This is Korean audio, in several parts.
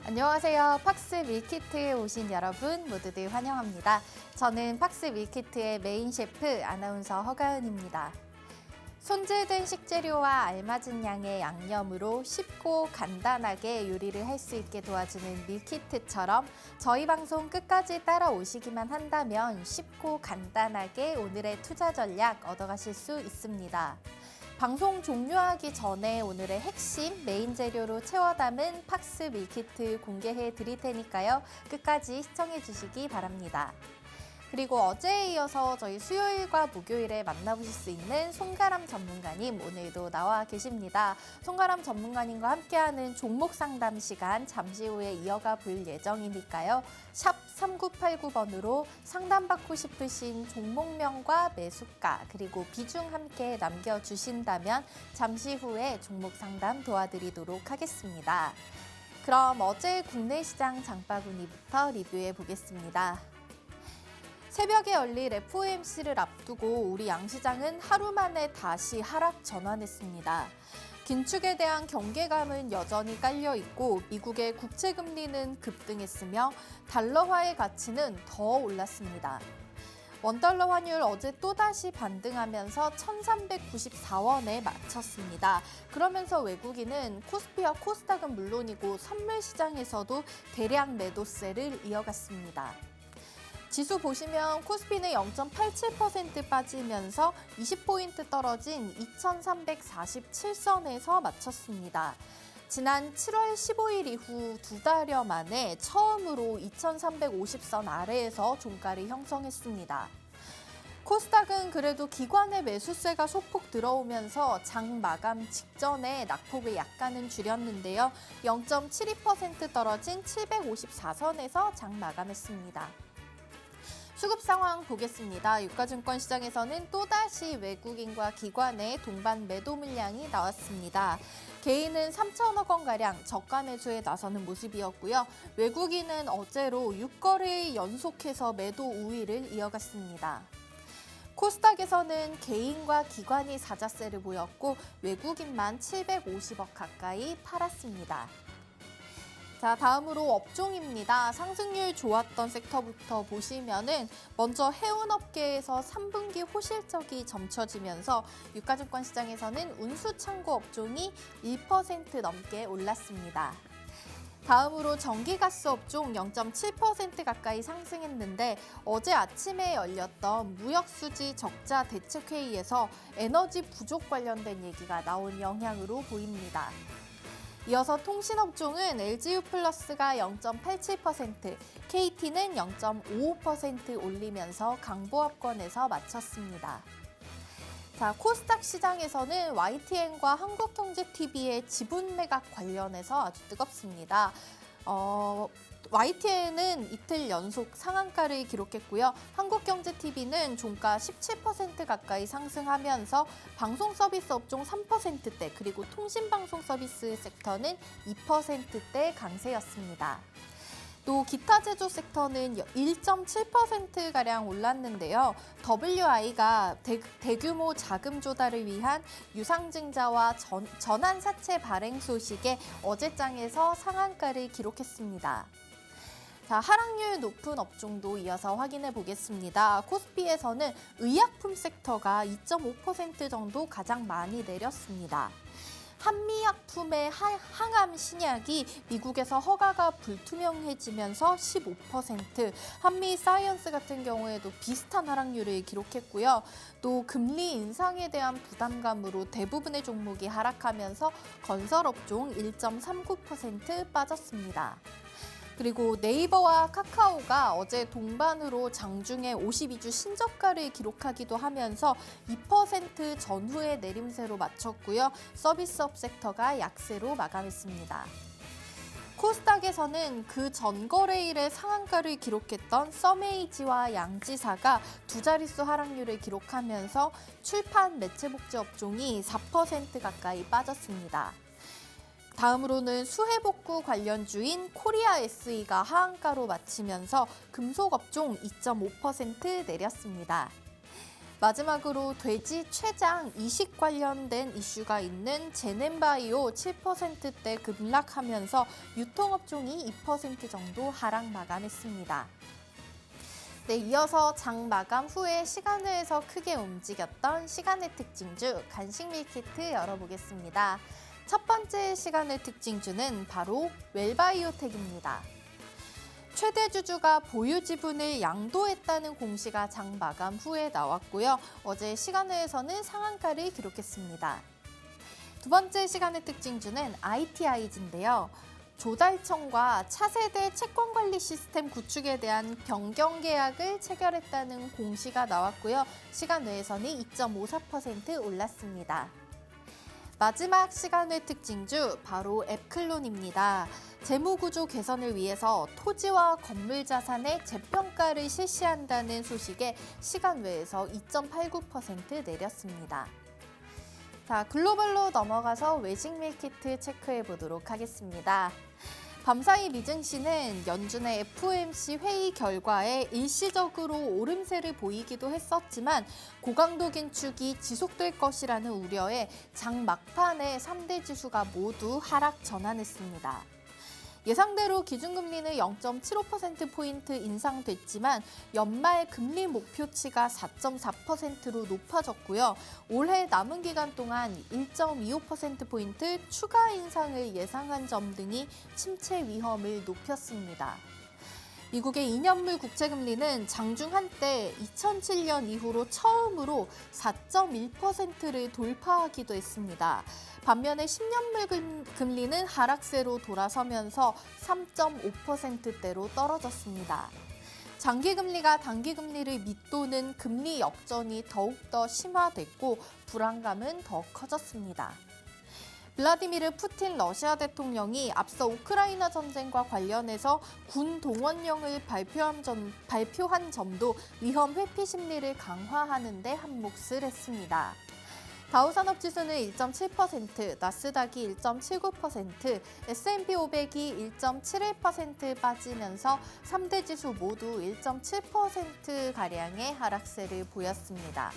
안녕하세요. 팍스 밀키트에 오신 여러분 모두들 환영합니다. 저는 팍스 밀키트의 메인 셰프 아나운서 허가은입니다. 손질된 식재료와 알맞은 양의 양념으로 쉽고 간단하게 요리를 할 수 있게 도와주는 밀키트처럼 저희 방송 끝까지 따라오시기만 한다면 쉽고 간단하게 오늘의 투자 전략 얻어가실 수 있습니다. 방송 종료하기 전에 오늘의 핵심 메인 재료로 채워 담은 팍스 밀키트 공개해 드릴 테니까요. 끝까지 시청해 주시기 바랍니다. 그리고 어제에 이어서 저희 수요일과 목요일에 만나보실 수 있는 송가람 전문가님 오늘도 나와 계십니다. 송가람 전문가님과 함께하는 종목 상담 시간 잠시 후에 이어가 볼 예정이니까요. 샵 3989번으로 상담받고 싶으신 종목명과 매수가 그리고 비중 함께 남겨주신다면 잠시 후에 종목 상담 도와드리도록 하겠습니다. 그럼 어제 국내 시장 장바구니부터 리뷰해 보겠습니다. 새벽에 열릴 FOMC를 앞두고 우리 양시장은 하루 만에 다시 하락 전환했습니다. 긴축에 대한 경계감은 여전히 깔려 있고 미국의 국채 금리는 급등했으며 달러화의 가치는 더 올랐습니다. 원달러 환율 어제 또다시 반등하면서 1,394원에 마쳤습니다. 그러면서 외국인은 코스피와 코스닥은 물론이고 선물 시장에서도 대량 매도세를 이어갔습니다. 지수 보시면 코스피는 0.87% 빠지면서 20포인트 떨어진 2,347선에서 마쳤습니다. 지난 7월 15일 이후 두 달여 만에 처음으로 2,350선 아래에서 종가를 형성했습니다. 코스닥은 그래도 기관의 매수세가 소폭 들어오면서 장 마감 직전에 낙폭을 약간은 줄였는데요. 0.72% 떨어진 754선에서 장 마감했습니다. 수급 상황 보겠습니다. 유가증권 시장에서는 또다시 외국인과 기관의 동반 매도 물량이 나왔습니다. 개인은 3천억 원가량 저가 매수에 나서는 모습이었고요. 외국인은 어제로 6거래일 연속해서 매도 우위를 이어갔습니다. 코스닥에서는 개인과 기관이 사자세를 보였고 외국인만 750억 가까이 팔았습니다. 자, 다음으로 업종입니다. 상승률 좋았던 섹터부터 보시면은 먼저 해운업계에서 3분기 호실적이 점쳐지면서 유가증권 시장에서는 운수창고 업종이 1% 넘게 올랐습니다. 다음으로 전기가스 업종 0.7% 가까이 상승했는데 어제 아침에 열렸던 무역수지 적자 대책회의에서 에너지 부족 관련된 얘기가 나온 영향으로 보입니다. 이어서 통신업종은 LG유플러스가 0.87%, KT는 0.55% 올리면서 강보합권에서 마쳤습니다. 자, 코스닥 시장에서는 YTN과 한국경제TV의 지분 매각 관련해서 아주 뜨겁습니다. YTN은 이틀 연속 상한가를 기록했고요. 한국경제TV는 종가 17% 가까이 상승하면서 방송 서비스 업종 3%대 그리고 통신방송 서비스 섹터는 2%대 강세였습니다. 또 기타 제조 섹터는 1.7%가량 올랐는데요. WI가 대규모 자금 조달을 위한 유상증자와 전환사채 발행 소식에 어제장에서 상한가를 기록했습니다. 자, 하락률 높은 업종도 이어서 확인해 보겠습니다. 코스피에서는 의약품 섹터가 2.5% 정도 가장 많이 내렸습니다. 한미약품의 항암 신약이 미국에서 허가가 불투명해지면서 15%, 한미사이언스 같은 경우에도 비슷한 하락률을 기록했고요. 또 금리 인상에 대한 부담감으로 대부분의 종목이 하락하면서 건설업종 1.39% 빠졌습니다. 그리고 네이버와 카카오가 어제 동반으로 장중에 52주 신저가를 기록하기도 하면서 2% 전후의 내림세로 마쳤고요. 서비스업 섹터가 약세로 마감했습니다. 코스닥에서는 그 전거래일에 상한가를 기록했던 썸에이지와 양지사가 두 자릿수 하락률을 기록하면서 출판 매체복제 업종이 4% 가까이 빠졌습니다. 다음으로는 수해복구 관련주인 코리아 SE가 하한가로 마치면서 금속업종 2.5% 내렸습니다. 마지막으로 돼지 췌장 이식 관련된 이슈가 있는 제넨바이오 7%대 급락하면서 유통업종이 2% 정도 하락 마감했습니다. 네, 이어서 장 마감 후에 시간외에서 크게 움직였던 시간의 특징주 간식 밀키트 열어보겠습니다. 첫 번째 시간의 특징주는 바로 웰바이오텍입니다. 최대 주주가 보유 지분을 양도했다는 공시가 장 마감 후에 나왔고요. 어제 시간외에서는 상한가를 기록했습니다. 두 번째 시간의 특징주는 ITI즈인데요. 조달청과 차세대 채권관리 시스템 구축에 대한 변경 계약을 체결했다는 공시가 나왔고요. 시간외에서는 2.54% 올랐습니다. 마지막 시간의 특징주 바로 앱클론입니다. 재무구조 개선을 위해서 토지와 건물 자산의 재평가를 실시한다는 소식에 시간외에서 2.89% 내렸습니다. 자, 글로벌로 넘어가서 외식 밀키트 체크해 보도록 하겠습니다. 밤사이 미증시는 연준의 FOMC 회의 결과에 일시적으로 오름세를 보이기도 했었지만 고강도 긴축이 지속될 것이라는 우려에 장 막판에 3대 지수가 모두 하락 전환했습니다. 예상대로 기준금리는 0.75%포인트 인상됐지만 연말 금리 목표치가 4.4%로 높아졌고요. 올해 남은 기간 동안 1.25%포인트 추가 인상을 예상한 점 등이 침체 위험을 높였습니다. 미국의 2년물 국채금리는 장중 한때 2007년 이후로 처음으로 4.1%를 돌파하기도 했습니다. 반면에 10년물 금리는 하락세로 돌아서면서 3.5%대로 떨어졌습니다. 장기금리가 단기금리를 밑도는 금리 역전이 더욱더 심화됐고 불안감은 더 커졌습니다. 블라디미르 푸틴 러시아 대통령이 앞서 우크라이나 전쟁과 관련해서 군 동원령을 발표한 점도 위험 회피 심리를 강화하는 데 한몫을 했습니다. 다우산업지수는 1.7%, 나스닥이 1.79%, S&P 500이 1.71% 빠지면서 3대 지수 모두 1.7%가량의 하락세를 보였습니다.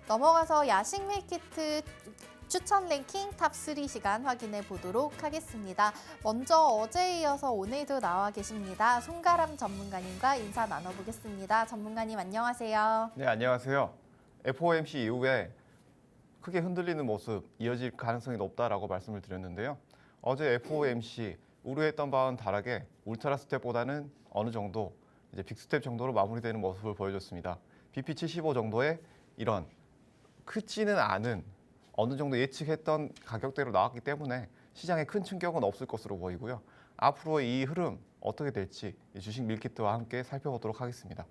넘어가서 야식 밀키트 추천 랭킹 탑3 시간 확인해 보도록 하겠습니다. 먼저 어제에 이어서 오늘도 나와 계십니다. 송가람 전문가님과 인사 나눠보겠습니다. 전문가님 안녕하세요. 네, 안녕하세요. FOMC 이후에 크게 흔들리는 모습 이어질 가능성이 높다라고 말씀을 드렸는데요. 어제 FOMC 우려했던 바와는 다르게 울트라 스텝보다는 어느 정도 이제 빅스텝 정도로 마무리되는 모습을 보여줬습니다. BP75 정도의 이런 크지는 않은 어느 정도 예측했던 가격대로 나왔기 때문에 시장에 큰 충격은 없을 것으로 보이고요. 앞으로 이 흐름 어떻게 될지 주식 밀키트와 함께 살펴보도록 하겠습니다.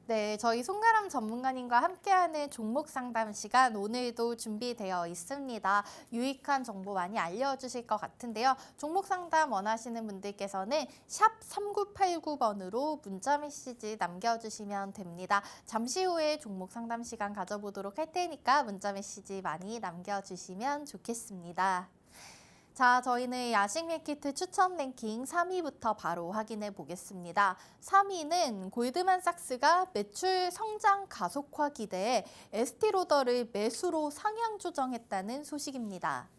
네, 저희 송가람 전문가님과 함께하는 종목 상담 시간 오늘도 준비되어 있습니다. 유익한 정보 많이 알려주실 것 같은데요. 종목 상담 원하시는 분들께서는 샵 3989번으로 문자 메시지 남겨주시면 됩니다. 잠시 후에 종목 상담 시간 가져보도록 할 테니까 문자 메시지 많이 남겨주시면 좋겠습니다. 자, 저희는 야식 밀키트 추천 랭킹 3위부터 바로 확인해 보겠습니다. 3위는 골드만삭스가 매출 성장 가속화 기대에 에스티로더를 매수로 상향 조정했다는 소식입니다.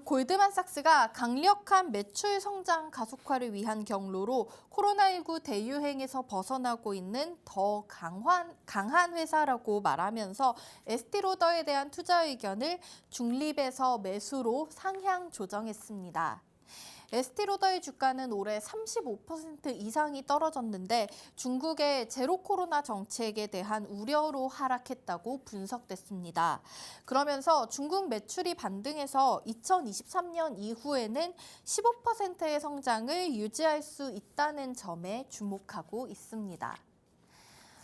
골드만삭스가 강력한 매출 성장 가속화를 위한 경로로 코로나19 대유행에서 벗어나고 있는 더 강한 회사라고 말하면서 에스티로더에 대한 투자 의견을 중립에서 매수로 상향 조정했습니다. 에스티로더의 주가는 올해 35% 이상이 떨어졌는데 중국의 제로 코로나 정책에 대한 우려로 하락했다고 분석됐습니다. 그러면서 중국 매출이 반등해서 2023년 이후에는 15%의 성장을 유지할 수 있다는 점에 주목하고 있습니다.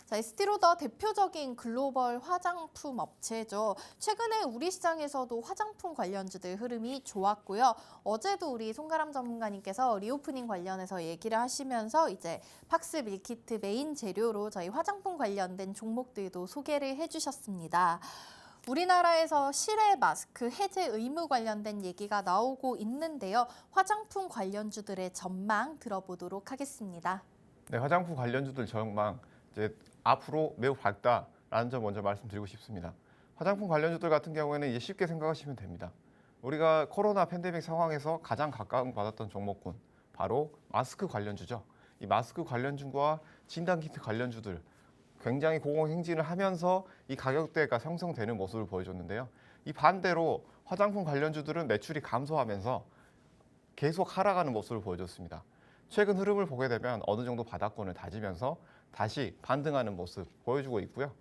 자, 에스티로더 대표적인 글로벌 화장품 업체죠. 최근에 우리 시장에서도 화장품 관련주들 흐름이 좋았고요. 어제도 우리 송가람 전문가님께서 리오프닝 관련해서 얘기를 하시면서 이제 팍스 밀키트 메인 재료로 저희 화장품 관련된 종목들도 소개를 해주셨습니다. 우리나라에서 실외 마스크 해제 의무 관련된 얘기가 나오고 있는데요. 화장품 관련주들의 전망 들어보도록 하겠습니다. 네, 화장품 관련주들 전망 이제 앞으로 매우 밝다라는 점 먼저 말씀드리고 싶습니다. 화장품 관련주들 같은 경우에는 이제 쉽게 생각하시면 됩니다. 우리가 코로나 팬데믹 상황에서 가장 각광받았던 종목군 바로 마스크 관련주죠. 이 마스크 관련주와 진단키트 관련주들 굉장히 고공행진을 하면서 이 가격대가 형성되는 모습을 보여줬는데요. 이 반대로 화장품 관련주들은 매출이 감소하면서 계속 하락하는 모습을 보여줬습니다. 최근 흐름을 보게 되면 어느 정도 바닥권을 다지면서 다시 반등하는 모습 보여주고 있고요.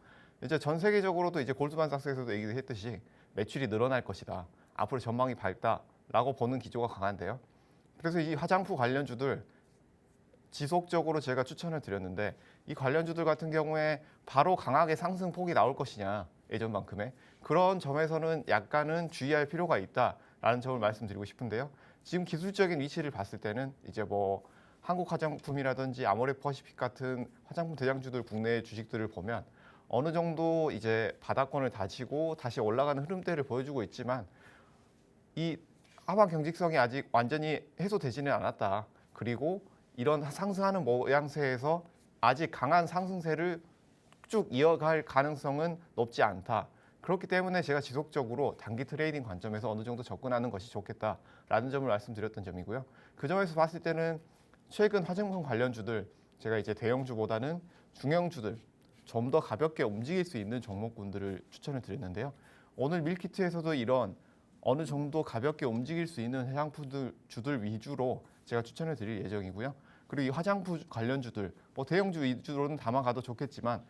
이제 전 세계적으로도 이제 골드만삭스에서도 얘기했듯이 매출이 늘어날 것이다. 앞으로 전망이 밝다라고 보는 기조가 강한데요. 그래서 이 화장품 관련주들 지속적으로 제가 추천을 드렸는데 이 관련주들 같은 경우에 바로 강하게 상승폭이 나올 것이냐 예전만큼의 그런 점에서는 약간은 주의할 필요가 있다라는 점을 말씀드리고 싶은데요. 지금 기술적인 위치를 봤을 때는 이제 뭐 한국 화장품이라든지 아모레퍼시픽 같은 화장품 대장주들 국내 주식들을 보면 어느 정도 이제 바닥권을 다지고 다시 올라가는 흐름대를 보여주고 있지만 이 하방 경직성이 아직 완전히 해소되지는 않았다. 그리고 이런 상승하는 모양새에서 아직 강한 상승세를 쭉 이어갈 가능성은 높지 않다. 그렇기 때문에 제가 지속적으로 단기 트레이딩 관점에서 어느 정도 접근하는 것이 좋겠다라는 점을 말씀드렸던 점이고요. 그 점에서 봤을 때는 최근 화장품 관련주들 제가 이제 대형주보다는 중형주들 좀 더 가볍게 움직일 수 있는 종목군들을 추천을 드렸는데요. 오늘 밀키트에서도 이런 어느 정도 가볍게 움직일 수 있는 화장품 주들 위주로 제가 추천을 드릴 예정이고요. 그리고 이 화장품 관련주들, 뭐 대형주 위주로는 담아가도 좋겠지만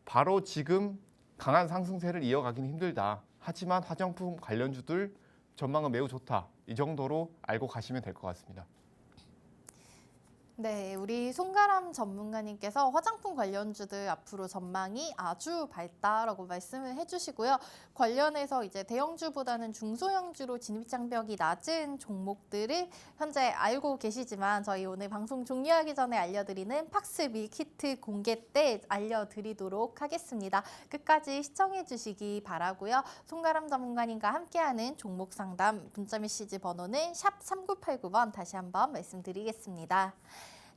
바로 지금 강한 상승세를 이어가기는 힘들다. 하지만 화장품 관련주들 전망은 매우 좋다. 이 정도로 알고 가시면 될 것 같습니다. 네, 우리 송가람 전문가님께서 화장품 관련주들 앞으로 전망이 아주 밝다라고 말씀을 해주시고요. 관련해서 이제 대형주보다는 중소형주로 진입장벽이 낮은 종목들을 현재 알고 계시지만 저희 오늘 방송 종료하기 전에 알려드리는 팍스 밀키트 공개 때 알려드리도록 하겠습니다. 끝까지 시청해 주시기 바라고요. 송가람 전문가님과 함께하는 종목 상담 문자 메시지 번호는 샵 3989번 다시 한번 말씀드리겠습니다.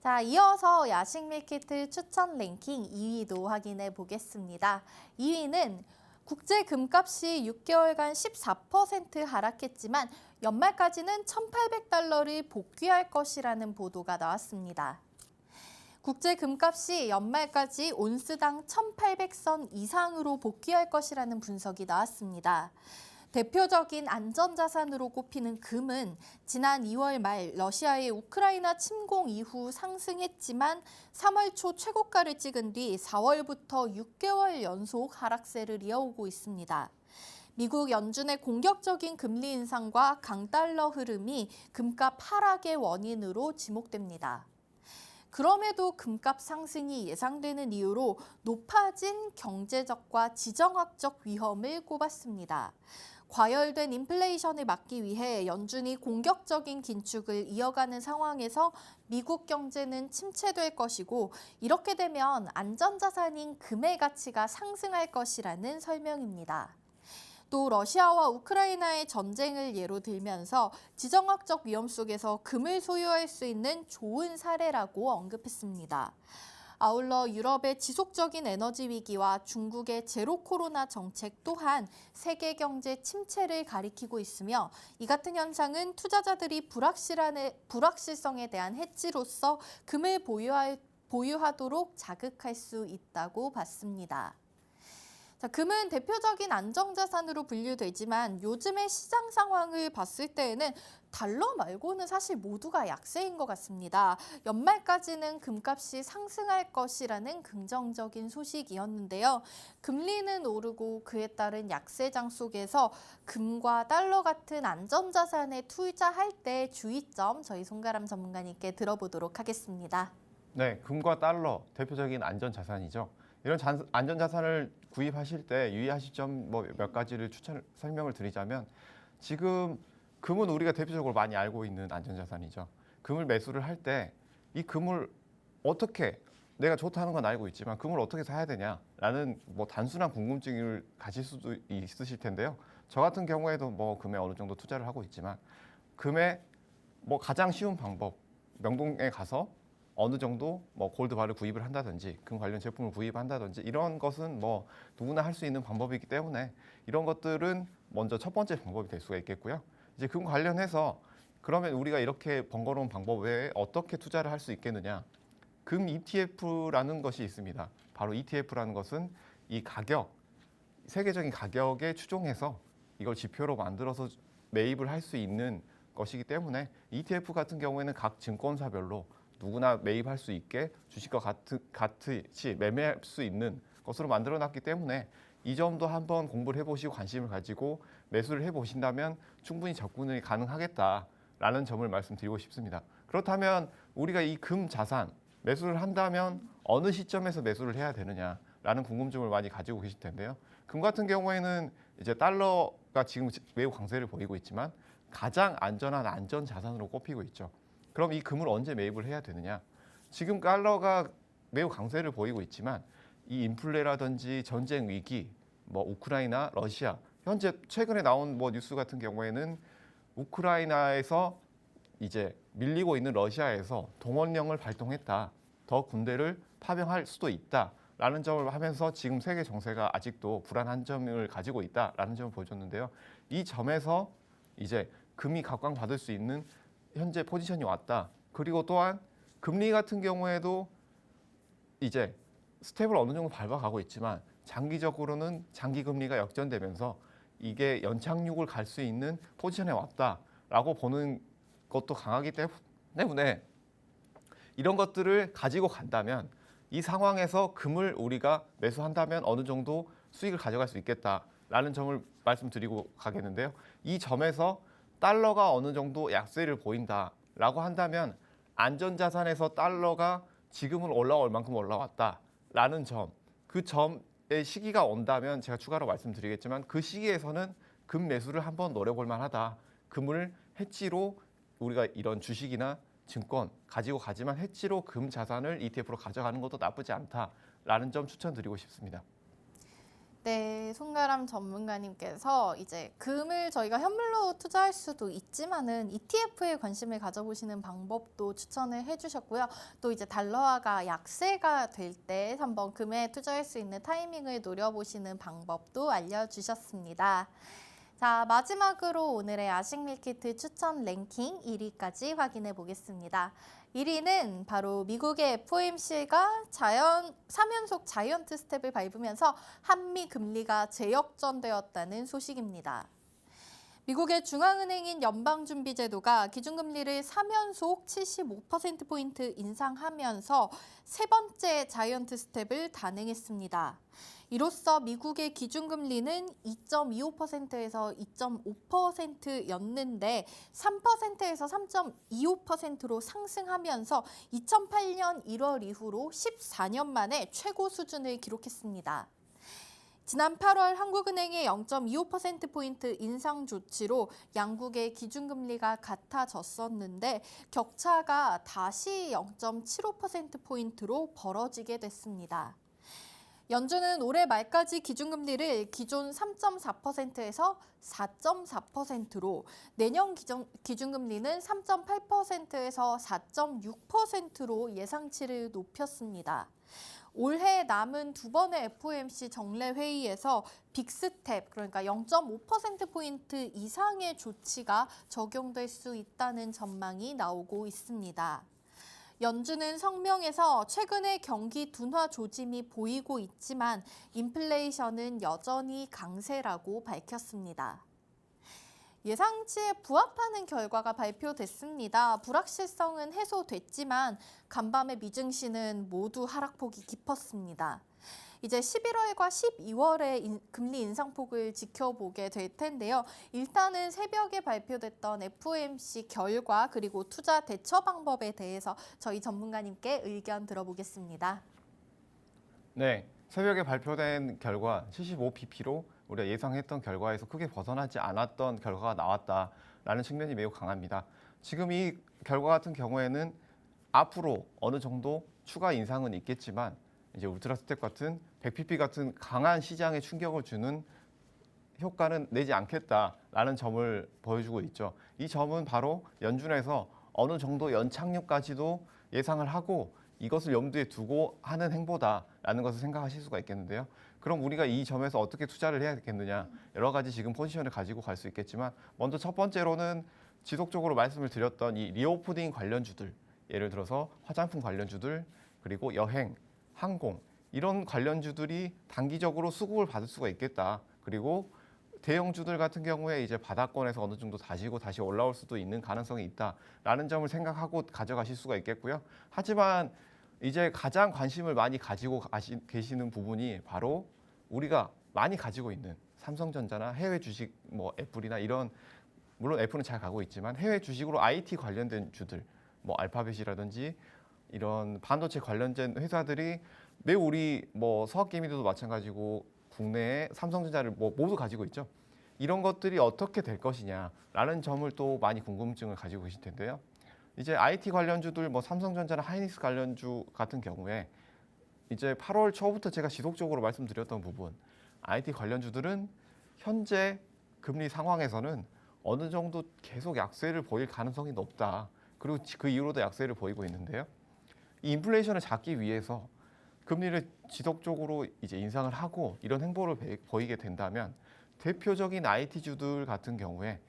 자, 이어서 야식 밀키트 추천 랭킹 2위도 확인해 보겠습니다. 2위는 국제 금값이 6개월간 14% 하락했지만 연말까지는 1,800달러를 복귀할 것이라는 보도가 나왔습니다. 국제 금값이 연말까지 온스당 1,800선 이상으로 복귀할 것이라는 분석이 나왔습니다. 대표적인 안전자산으로 꼽히는 금은 지난 2월 말 러시아의 우크라이나 침공 이후 상승했지만 3월 초 최고가를 찍은 뒤 4월부터 6개월 연속 하락세를 이어오고 있습니다. 미국 연준의 공격적인 금리 인상과 강달러 흐름이 금값 하락의 원인으로 지목됩니다. 그럼에도 금값 상승이 예상되는 이유로 높아진 경제적과 지정학적 위험을 꼽았습니다. 과열된 인플레이션을 막기 위해 연준이 공격적인 긴축을 이어가는 상황에서 미국 경제는 침체될 것이고 이렇게 되면 안전자산인 금의 가치가 상승할 것이라는 설명입니다. 또 러시아와 우크라이나의 전쟁을 예로 들면서 지정학적 위험 속에서 금을 소유할 수 있는 좋은 사례라고 언급했습니다. 아울러 유럽의 지속적인 에너지 위기와 중국의 제로 코로나 정책 또한 세계 경제 침체를 가리키고 있으며 이 같은 현상은 투자자들이 불확실성에 대한 해지로서 금을 보유하도록 자극할 수 있다고 봤습니다. 자, 금은 대표적인 안정자산으로 분류되지만 요즘의 시장 상황을 봤을 때에는 달러 말고는 사실 모두가 약세인 것 같습니다. 연말까지는 금값이 상승할 것이라는 긍정적인 소식이었는데요. 금리는 오르고 그에 따른 약세장 속에서 금과 달러 같은 안전자산에 투자할 때 주의점 저희 송가람 전문가님께 들어보도록 하겠습니다. 네, 금과 달러 대표적인 안전자산이죠. 이런 안전자산을 구입하실 때 유의하실 점 뭐 몇 가지를 설명을 드리자면 지금 금은 우리가 대표적으로 많이 알고 있는 안전자산이죠. 금을 매수를 할 때 이 금을 어떻게 내가 좋다는 건 알고 있지만 금을 어떻게 사야 되냐라는 뭐 단순한 궁금증을 가질 수도 있으실 텐데요. 저 같은 경우에도 뭐 금에 어느 정도 투자를 하고 있지만 금의 뭐 가장 쉬운 방법 명동에 가서 어느 정도 뭐 골드바를 구입을 한다든지 금 관련 제품을 구입한다든지 이런 것은 뭐 누구나 할 수 있는 방법이기 때문에 이런 것들은 먼저 첫 번째 방법이 될 수가 있겠고요. 이제 금 관련해서 그러면 우리가 이렇게 번거로운 방법 외에 어떻게 투자를 할 수 있겠느냐? 금 ETF라는 것이 있습니다. 바로 ETF라는 것은 이 가격, 세계적인 가격에 추종해서 이걸 지표로 만들어서 매입을 할 수 있는 것이기 때문에 ETF 같은 경우에는 각 증권사별로 누구나 매입할 수 있게 주식과 같이 매매할 수 있는 것으로 만들어놨기 때문에 이 점도 한번 공부를 해보시고 관심을 가지고 매수를 해보신다면 충분히 접근이 가능하겠다라는 점을 말씀드리고 싶습니다. 그렇다면 우리가 이 금 자산 매수를 한다면 어느 시점에서 매수를 해야 되느냐라는 궁금증을 많이 가지고 계실 텐데요. 금 같은 경우에는 이제 달러가 지금 매우 강세를 보이고 있지만 가장 안전한 안전 자산으로 꼽히고 있죠. 그럼 이 금을 언제 매입을 해야 되느냐? 지금 달러가 매우 강세를 보이고 있지만 이 인플레라든지 전쟁 위기, 뭐 우크라이나, 러시아 현재 최근에 나온 뭐 뉴스 같은 경우에는 우크라이나에서 이제 밀리고 있는 러시아에서 동원령을 발동했다. 더 군대를 파병할 수도 있다라는 점을 하면서 지금 세계 정세가 아직도 불안한 점을 가지고 있다라는 점을 보여줬는데요. 이 점에서 이제 금이 각광받을 수 있는 현재 포지션이 왔다. 그리고 또한 금리 같은 경우에도 이제 스텝을 어느 정도 밟아가고 있지만 장기적으로는 장기 금리가 역전되면서 이게 연착륙을 갈 수 있는 포지션에 왔다라고 보는 것도 강하기 때문에 이런 것들을 가지고 간다면 이 상황에서 금을 우리가 매수한다면 어느 정도 수익을 가져갈 수 있겠다라는 점을 말씀드리고 가겠는데요. 이 점에서 달러가 어느 정도 약세를 보인다라고 한다면 안전자산에서 달러가 지금은 올라올 만큼 올라왔다라는 점, 그 점의 시기가 온다면 제가 추가로 말씀드리겠지만 그 시기에서는 금 매수를 한번 노려볼 만하다. 금을 해지로 우리가 이런 주식이나 증권 가지고 가지만 해지로 금 자산을 ETF로 가져가는 것도 나쁘지 않다라는 점 추천드리고 싶습니다. 네, 송가람 전문가님께서 이제 금을 저희가 현물로 투자할 수도 있지만은 ETF에 관심을 가져보시는 방법도 추천을 해주셨고요. 또 이제 달러화가 약세가 될 때 한번 금에 투자할 수 있는 타이밍을 노려보시는 방법도 알려주셨습니다. 자, 마지막으로 오늘의 아식 밀키트 추천 랭킹 1위까지 확인해 보겠습니다. 1위는 바로 미국의 FOMC가 3연속 자이언트 스텝을 밟으면서 한미 금리가 재역전되었다는 소식입니다. 미국의 중앙은행인 연방준비제도가 기준금리를 3연속 75%포인트 인상하면서 세 번째 자이언트 스텝을 단행했습니다. 이로써 미국의 기준금리는 2.25%에서 2.5%였는데 3%에서 3.25%로 상승하면서 2008년 1월 이후로 14년 만에 최고 수준을 기록했습니다. 지난 8월 한국은행의 0.25%포인트 인상 조치로 양국의 기준금리가 같아졌었는데 격차가 다시 0.75%포인트로 벌어지게 됐습니다. 연준은 올해 말까지 기준금리를 기존 3.4%에서 4.4%로 내년 기준금리는 3.8%에서 4.6%로 예상치를 높였습니다. 올해 남은 두 번의 FOMC 정례 회의에서 빅스텝, 그러니까 0.5%포인트 이상의 조치가 적용될 수 있다는 전망이 나오고 있습니다. 연준은 성명에서 최근에 경기 둔화 조짐이 보이고 있지만 인플레이션은 여전히 강세라고 밝혔습니다. 예상치에 부합하는 결과가 발표됐습니다. 불확실성은 해소됐지만 간밤의 미증시는 모두 하락폭이 깊었습니다. 이제 11월과 12월의 금리 인상폭을 지켜보게 될 텐데요. 일단은 새벽에 발표됐던 FOMC 결과 그리고 투자 대처 방법에 대해서 저희 전문가님께 의견 들어보겠습니다. 네, 새벽에 발표된 결과 75pp로 우리가 예상했던 결과에서 크게 벗어나지 않았던 결과가 나왔다라는 측면이 매우 강합니다. 지금 이 결과 같은 경우에는 앞으로 어느 정도 추가 인상은 있겠지만 이제 울트라 스텝 같은 100pp 같은 강한 시장에 충격을 주는 효과는 내지 않겠다라는 점을 보여주고 있죠. 이 점은 바로 연준에서 어느 정도 연착륙까지도 예상을 하고 이것을 염두에 두고 하는 행보다라는 것을 생각하실 수가 있겠는데요. 그럼 우리가 이 점에서 어떻게 투자를 해야 되겠느냐, 여러 가지 지금 포지션을 가지고 갈 수 있겠지만, 먼저 첫 번째로는 지속적으로 말씀을 드렸던 이 리오프닝 관련주들, 예를 들어서 화장품 관련주들, 그리고 여행, 항공, 이런 관련주들이 단기적으로 수급을 받을 수가 있겠다. 그리고 대형주들 같은 경우에 이제 바닥권에서 어느 정도 다시고 다시 올라올 수도 있는 가능성이 있다라는 점을 생각하고 가져가실 수가 있겠고요. 하지만 이제 가장 관심을 많이 가지고 계시는 부분이 바로 우리가 많이 가지고 있는 삼성전자나 해외 주식, 뭐 애플이나 이런, 물론 애플은 잘 가고 있지만 해외 주식으로 IT 관련된 주들, 뭐 알파벳이라든지 이런 반도체 관련된 회사들이 매우 우리 뭐 서학개미들도 마찬가지고 국내에 삼성전자를 뭐 모두 가지고 있죠. 이런 것들이 어떻게 될 것이냐라는 점을 또 많이 궁금증을 가지고 계실 텐데요. 이제 IT 관련주들, 뭐 삼성전자나 하이닉스 관련주 같은 경우에 이제 8월 초부터 제가 지속적으로 말씀드렸던 부분, IT 관련주들은 현재 금리 상황에서는 어느 정도 계속 약세를 보일 가능성이 높다. 그리고 그 이후로도 약세를 보이고 있는데요. 이 인플레이션을 잡기 위해서 금리를 지속적으로 이제 인상을 하고 이런 행보를 보이게 된다면 대표적인 IT주들 같은 경우에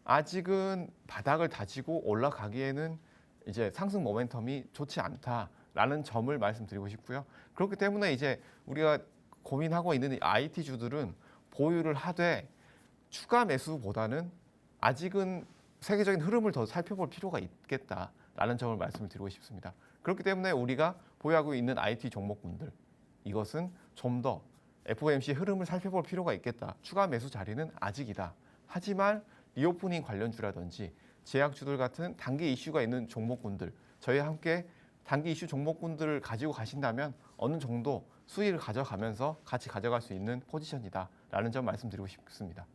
아직은 바닥을 다지고 올라가기에는 이제 상승 모멘텀이 좋지 않다라는 점을 말씀드리고 싶고요. 그렇기 때문에 이제 우리가 고민하고 있는 IT주들은 보유를 하되 추가 매수보다는 아직은 세계적인 흐름을 더 살펴볼 필요가 있겠다라는 점을 말씀을 드리고 싶습니다. 그렇기 때문에 우리가 보유하고 있는 IT 종목군들, 이것은 좀 더 FOMC 흐름을 살펴볼 필요가 있겠다. 추가 매수 자리는 아직이다. 하지만 리오프닝 관련주라든지 제약주들 같은 단기 이슈가 있는 종목군들, 저희와 함께 단기 이슈 종목군들을 가지고 가신다면 어느 정도 수익을 가져가면서 같이 가져갈 수 있는 포지션이다라는 점 말씀드리고 싶습니다.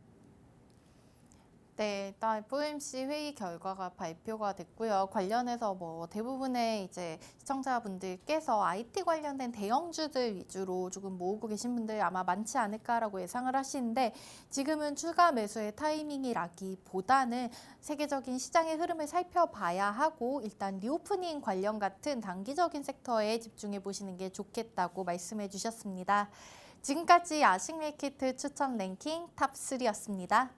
네, 일단 FOMC 회의 결과가 발표가 됐고요. 관련해서 뭐 대부분의 이제 시청자분들께서 IT 관련된 대형주들 위주로 조금 모으고 계신 분들 아마 많지 않을까라고 예상을 하시는데, 지금은 추가 매수의 타이밍이라기보다는 세계적인 시장의 흐름을 살펴봐야 하고 일단 리오프닝 관련 같은 단기적인 섹터에 집중해 보시는 게 좋겠다고 말씀해 주셨습니다. 지금까지 아식밀키트 추천 랭킹 탑3였습니다.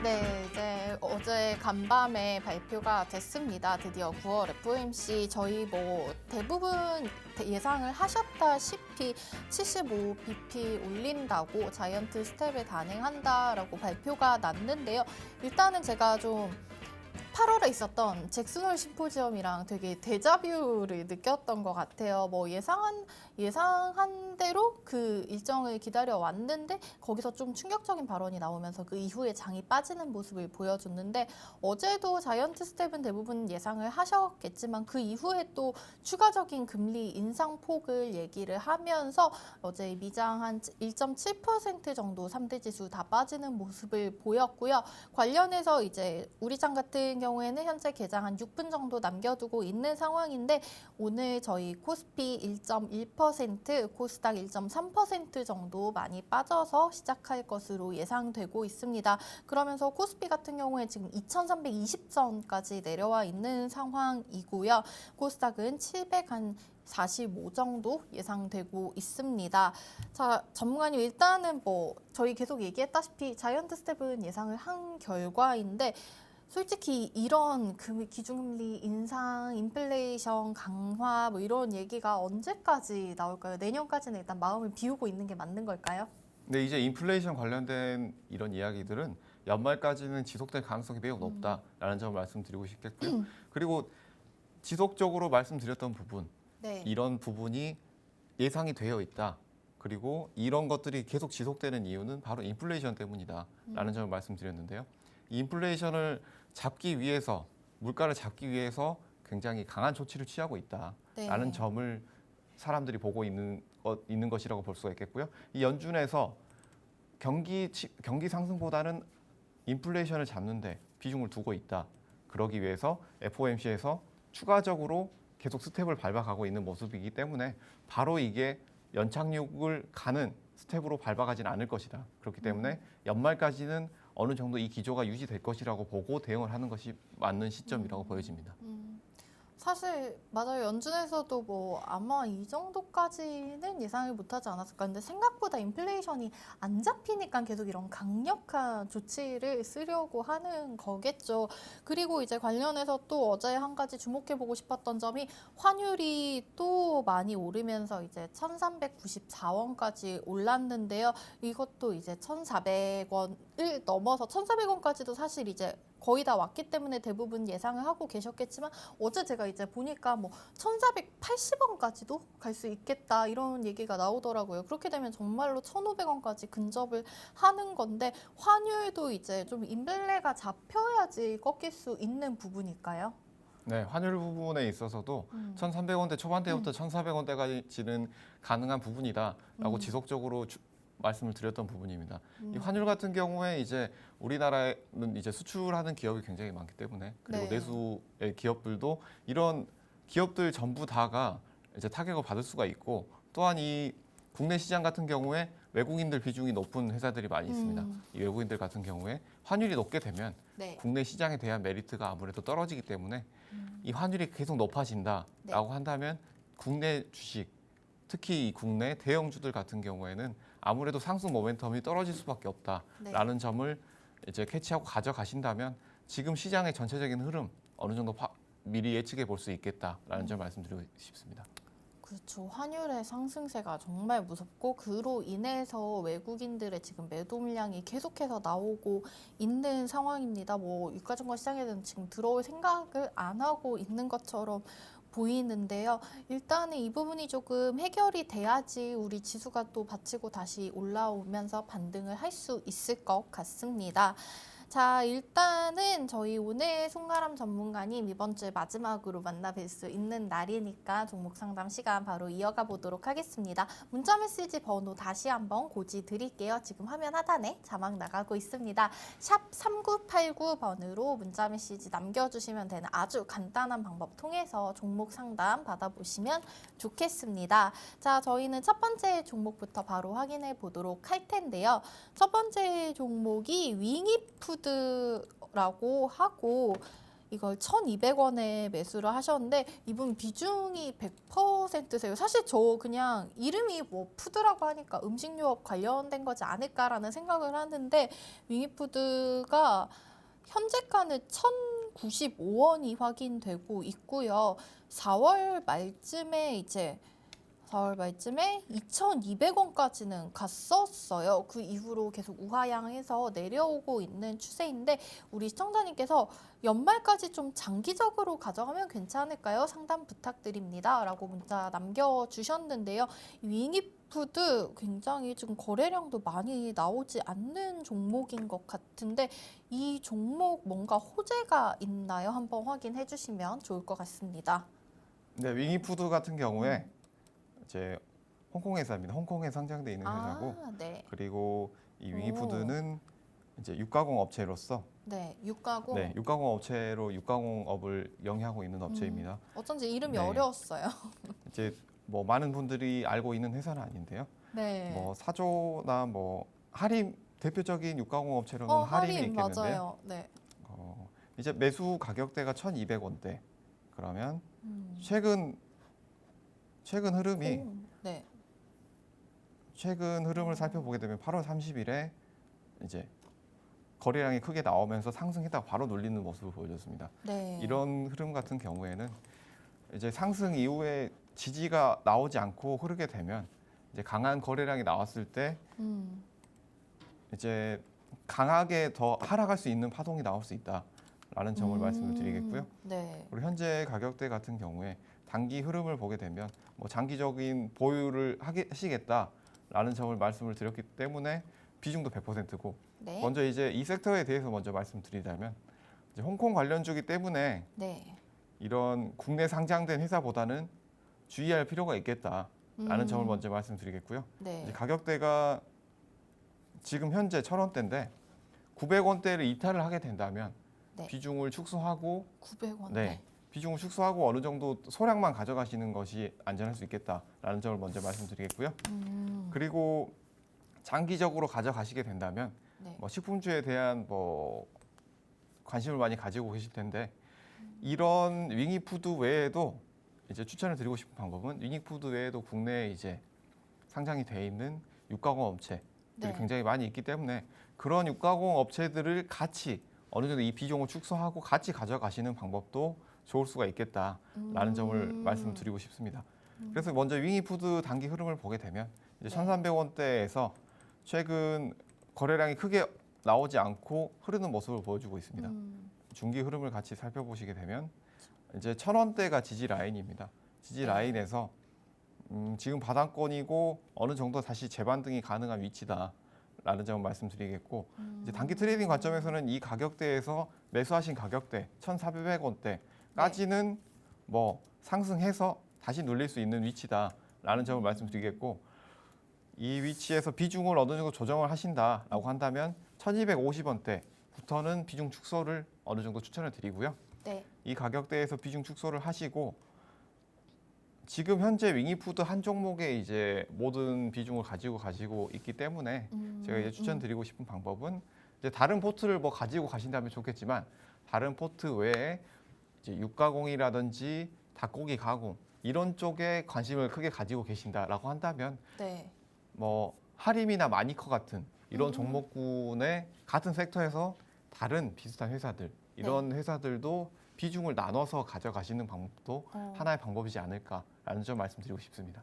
네, 이제 어제 간밤에 발표가 됐습니다. 드디어 9월 FOMC 저희 뭐 대부분 예상을 하셨다시피 75bp 올린다고 자이언트 스텝에 단행한다라고 발표가 났는데요. 일단은 제가 좀 8월에 있었던 잭슨홀 심포지엄이랑 되게 데자뷰를 느꼈던 것 같아요. 뭐 예상한 대로 그 일정을 기다려 왔는데 거기서 좀 충격적인 발언이 나오면서 그 이후에 장이 빠지는 모습을 보여줬는데, 어제도 자이언트 스텝은 대부분 예상을 하셨겠지만 그 이후에 또 추가적인 금리 인상폭을 얘기를 하면서 어제 미장 한 1.7% 정도 3대 지수 다 빠지는 모습을 보였고요. 관련해서 이제 우리장 같은 경우에는 현재 개장 한 6분 정도 남겨두고 있는 상황인데, 오늘 저희 코스피 1.1%, 코스닥 1.3% 정도 많이 빠져서 시작할 것으로 예상되고 있습니다. 그러면서 코스피 같은 경우에 지금 2,320선까지 내려와 있는 상황이고요. 코스닥은 700한 45 정도 예상되고 있습니다. 자, 전문가님 일단은 뭐 저희 계속 얘기했다시피 자이언트 스텝은 예상을 한 결과인데 솔직히 이런 기준금리 인상, 인플레이션 강화 뭐 이런 얘기가 언제까지 나올까요? 내년까지는 일단 마음을 비우고 있는 게 맞는 걸까요? 근데 이제 인플레이션 관련된 이런 이야기들은 연말까지는 지속될 가능성이 매우 높다라는 점을 말씀드리고 싶겠고요. 그리고 지속적으로 말씀드렸던 부분, 네. 이런 부분이 예상이 되어 있다. 그리고 이런 것들이 계속 지속되는 이유는 바로 인플레이션 때문이다라는 점을 말씀드렸는데요. 이 인플레이션을 잡기 위해서, 물가를 잡기 위해서 굉장히 강한 조치를 취하고 있다라는 네. 점을 사람들이 보고 있는 것이라고 볼 수가 있겠고요. 이 연준에서 경기 상승보다는 인플레이션을 잡는데 비중을 두고 있다. 그러기 위해서 FOMC에서 추가적으로 계속 스텝을 밟아가고 있는 모습이기 때문에 바로 이게 연착륙을 가는 스텝으로 밟아가지는 않을 것이다. 그렇기 때문에 연말까지는 어느 정도 이 기조가 유지될 것이라고 보고 대응을 하는 것이 맞는 시점이라고 보여집니다. 사실 맞아요. 연준에서도 뭐 아마 이 정도까지는 예상을 못하지 않았을까. 근데 생각보다 인플레이션이 안 잡히니까 계속 이런 강력한 조치를 쓰려고 하는 거겠죠. 그리고 이제 관련해서 또 어제 한 가지 주목해보고 싶었던 점이 환율이 또 많이 오르면서 이제 1,394원까지 올랐는데요. 이것도 이제 1,400원을 넘어서 1,400원까지도 사실 이제 거의 다 왔기 때문에 대부분 예상을 하고 계셨겠지만 어제 제가 이제 보니까 뭐 1,480원까지도 갈 수 있겠다 이런 얘기가 나오더라고요. 그렇게 되면 정말로 1,500원까지 근접을 하는 건데 환율도 이제 좀 인플레가 잡혀야지 꺾일 수 있는 부분일까요? 네, 환율 부분에 있어서도 1,300원대 초반대부터 1,400원대까지는 가능한 부분이다라고 지속적으로 말씀을 드렸던 부분입니다. 이 환율 같은 경우에 이제 우리나라는 이제 수출하는 기업이 굉장히 많기 때문에 그리고 네. 내수의 기업들도 이런 기업들 전부 다가 이제 타격을 받을 수가 있고 또한 이 국내 시장 같은 경우에 외국인들 비중이 높은 회사들이 많이 있습니다. 이 외국인들 같은 경우에 환율이 높게 되면 네. 국내 시장에 대한 메리트가 아무래도 떨어지기 때문에 이 환율이 계속 높아진다라고 한다면 국내 주식 특히 이 국내 대형주들 같은 경우에는 아무래도 상승 모멘텀이 떨어질 수밖에 없다라는 점을 이제 캐치하고 가져가신다면 지금 시장의 전체적인 흐름 어느 정도 미리 예측해 볼 수 있겠다라는 점 말씀드리고 싶습니다. 그렇죠. 환율의 상승세가 정말 무섭고 그로 인해서 외국인들의 지금 매도 물량이 계속해서 나오고 있는 상황입니다. 뭐 유가증권 시장에는 지금 들어올 생각을 안 하고 있는 것처럼 보이는데요. 일단은 이 부분이 조금 해결이 돼야지 우리 지수가 또 받치고 다시 올라오면서 반등을 할 수 있을 것 같습니다. 자, 일단은 저희 오늘 송가람 전문가님 이번 주에 마지막으로 만나 뵐 수 있는 날이니까 종목 상담 시간 바로 이어가 보도록 하겠습니다. 문자 메시지 번호 다시 한번 고지 드릴게요. 지금 화면 하단에 자막 나가고 있습니다. 샵 3989번으로 문자 메시지 남겨주시면 되는 아주 간단한 방법 통해서 종목 상담 받아보시면 좋겠습니다. 자, 저희는 첫 번째 종목부터 바로 확인해 보도록 할 텐데요. 첫 번째 종목이 윙이푸드라고 하고 이걸 1,200원에 매수를 하셨는데 이분 비중이 100%세요. 사실 저 그냥 이름이 뭐 푸드라고 하니까 음식료업 관련된 거지 않을까라는 생각을 하는데 윙이푸드가 현재가는 1,095원이 확인되고 있고요. 4월 말쯤에 2,200원까지는 갔었어요. 그 이후로 계속 우하향해서 내려오고 있는 추세인데 우리 시청자님께서 연말까지 좀 장기적으로 가져가면 괜찮을까요? 상담 부탁드립니다. 라고 문자 남겨주셨는데요. 윙이푸드 굉장히 지금 거래량도 많이 나오지 않는 종목인 것 같은데 이 종목 뭔가 호재가 있나요? 한번 확인해 주시면 좋을 것 같습니다. 네, 윙이푸드 같은 경우에 이제 홍콩 회사입니다. 홍콩에 상장돼 있는 회사고 네. 그리고 이 윙이푸드는 이제 육가공 업체로서 네, 육가공. 네, 육가공 업체로 육가공업을 영위하고 있는 업체입니다. 어쩐지 이름이 네. 어려웠어요. 이제 뭐 많은 분들이 알고 있는 회사는 아닌데요. 네. 뭐 사조나 뭐 하림 대표적인 육가공 업체로는 하림이 하림 있겠는데요. 맞아요. 네. 이제 매수 가격대가 1,200원대. 그러면 최근 최근 흐름이 오, 네. 최근 흐름을 살펴보게 되면 8월 30일에 이제 거래량이 크게 나오면서 상승했다가 바로 눌리는 모습을 보여줬습니다. 네. 이런 흐름 같은 경우에는 이제 상승 이후에 지지가 나오지 않고 흐르게 되면 이제 강한 거래량이 나왔을 때 음, 이제 강하게 더 하락할 수 있는 파동이 나올 수 있다라는 점을 말씀을 드리겠고요. 네. 그리고 현재 가격대 같은 경우에 단기 흐름을 보게 되면 뭐 장기적인 보유를 하시겠다라는 점을 말씀을 드렸기 때문에 비중도 100%고 네. 먼저 이제 이 섹터에 대해서 먼저 말씀드리자면 이제 홍콩 관련주기 때문에 네. 이런 국내 상장된 회사보다는 주의할 필요가 있겠다라는 점을 먼저 말씀드리겠고요. 네. 이제 가격대가 지금 현재 1,000원대인데 900원대를 이탈을 하게 된다면 네. 비중을 축소하고 900원. 네. 비중을 축소하고 어느 정도 소량만 가져가시는 것이 안전할 수 있겠다라는 점을 먼저 말씀드리겠고요. 그리고 장기적으로 가져가시게 된다면 네. 뭐 식품주에 대한 뭐 관심을 많이 가지고 계실 텐데 이런 윙이푸드 외에도 이제 추천을 드리고 싶은 방법은 윙이푸드 외에도 국내에 이제 상장이 돼 있는 육가공 업체들이 네. 굉장히 많이 있기 때문에 그런 육가공 업체들을 같이 어느 정도 이 비중을 축소하고 같이 가져가시는 방법도 좋을 수가 있겠다라는 점을 말씀드리고 싶습니다. 그래서 먼저 윙이푸드 단기 흐름을 보게 되면 이제 네. 1,300원대에서 최근 거래량이 크게 나오지 않고 흐르는 모습을 보여주고 있습니다. 중기 흐름을 같이 살펴보시게 되면 이제 1,000원대가 지지 라인입니다. 지지 네. 라인에서 지금 바닥권이고 어느 정도 다시 재반등이 가능한 위치다라는 점을 말씀드리겠고 이제 단기 트레이딩 관점에서는 이 가격대에서 매수하신 가격대 1,400원대까지는 뭐 상승해서 다시 눌릴 수 있는 위치다라는 점을 말씀드리겠고 이 위치에서 비중을 어느 정도 조정을 하신다라고 한다면 1,250원대부터는 비중 축소를 어느 정도 추천을 드리고요. 네. 이 가격대에서 비중 축소를 하시고 지금 현재 윙이푸드 한 종목에 이제 모든 비중을 가지고 있기 때문에 제가 이제 추천드리고 싶은 방법은 이제 다른 포트를 뭐 가지고 가신다면 좋겠지만 다른 포트 외에 이제 육가공이라든지 닭고기 가공 이런 쪽에 관심을 크게 가지고 계신다라고 한다면 네. 뭐 하림이나 마니커 같은 이런 종목군의 같은 섹터에서 다른 비슷한 회사들 이런 회사들도 비중을 나눠서 가져가시는 방법도 하나의 방법이지 않을까라는 점 말씀드리고 싶습니다.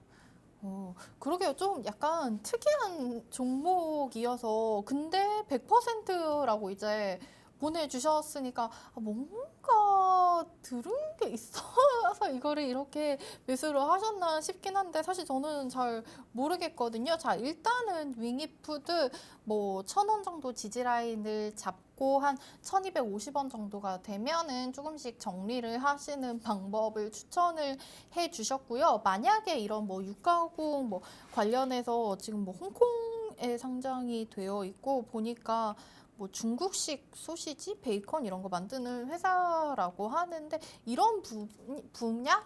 그러게요. 좀 약간 특이한 종목이어서 근데 100%라고 이제 보내주셨으니까 뭔가 들은 게 있어서 이거를 이렇게 매수를 하셨나 싶긴 한데 사실 저는 잘 모르겠거든요. 자, 일단은 윙이푸드 뭐 1,000원 정도 지지 라인을 잡고 한 1,250원 정도가 되면은 조금씩 정리를 하시는 방법을 추천을 해 주셨고요. 만약에 이런 뭐 육가공 뭐 관련해서 지금 뭐 홍콩에 상장이 되어 있고 보니까 뭐 중국식 소시지, 베이컨 이런 거 만드는 회사라고 하는데 이런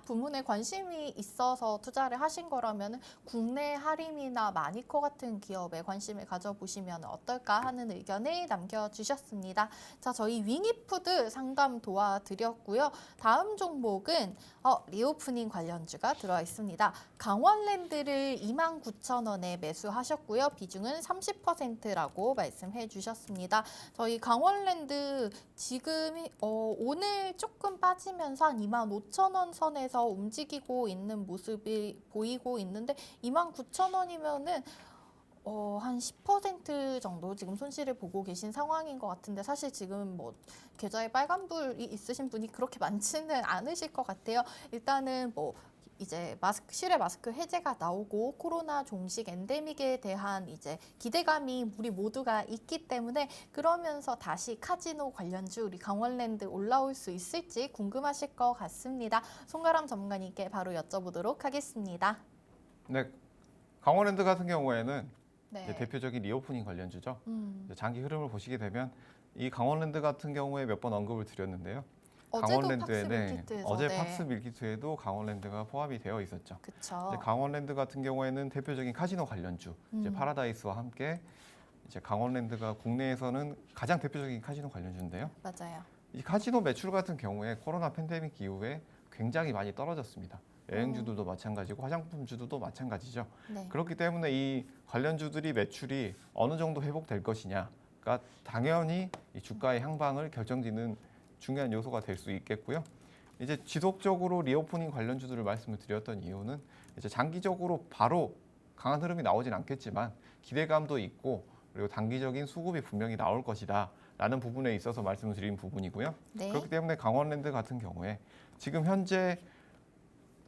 부문에 관심이 있어서 투자를 하신 거라면 국내 하림이나 마니커 같은 기업에 관심을 가져보시면 어떨까 하는 의견을 남겨주셨습니다. 자, 저희 윙이푸드 상담 도와드렸고요. 다음 종목은 리오프닝 관련주가 들어와 있습니다. 강원랜드를 29,000원에 매수하셨고요. 비중은 30%라고 말씀해 주셨습니다. 저희 강원랜드 지금 오늘 조금 빠지면서 한 25,000원 선에서 움직이고 있는 모습이 보이고 있는데 29,000원이면은 한 10% 정도 지금 손실을 보고 계신 상황인 것 같은데 사실 지금 뭐 계좌에 빨간불이 있으신 분이 그렇게 많지는 않으실 것 같아요. 일단은 뭐 이제 실외 마스크 해제가 나오고 코로나 종식 엔데믹에 대한 이제 기대감이 우리 모두가 있기 때문에 그러면서 다시 카지노 관련주 우리 강원랜드 올라올 수 있을지 궁금하실 것 같습니다. 송가람 전문가님께 바로 여쭤보도록 하겠습니다. 네, 강원랜드 같은 경우에는 네. 이제 대표적인 리오프닝 관련주죠. 이제 장기 흐름을 보시게 되면 이 강원랜드 같은 경우에 몇 번 언급을 드렸는데요. 어제도 팍스 밀키트에서 어제 팍스 밀키트에도 강원랜드가 포함이 되어 있었죠. 그렇죠. 강원랜드 같은 경우에는 대표적인 카지노 관련주, 이제 파라다이스와 함께 이제 강원랜드가 국내에서는 가장 대표적인 카지노 관련주인데요. 맞아요. 이 카지노 매출 같은 경우에 코로나 팬데믹 이후에 굉장히 많이 떨어졌습니다. 여행주들도 마찬가지고 화장품주들도 마찬가지죠. 네. 그렇기 때문에 이 관련주들이 매출이 어느 정도 회복될 것이냐가 당연히 이 주가의 향방을 결정짓는 중요한 요소가 될 수 있겠고요. 이제 지속적으로 리오프닝 관련주들을 말씀을 드렸던 이유는 이제 장기적으로 바로 강한 흐름이 나오진 않겠지만 기대감도 있고 그리고 단기적인 수급이 분명히 나올 것이다라는 부분에 있어서 말씀을 드린 부분이고요. 네. 그렇기 때문에 강원랜드 같은 경우에 지금 현재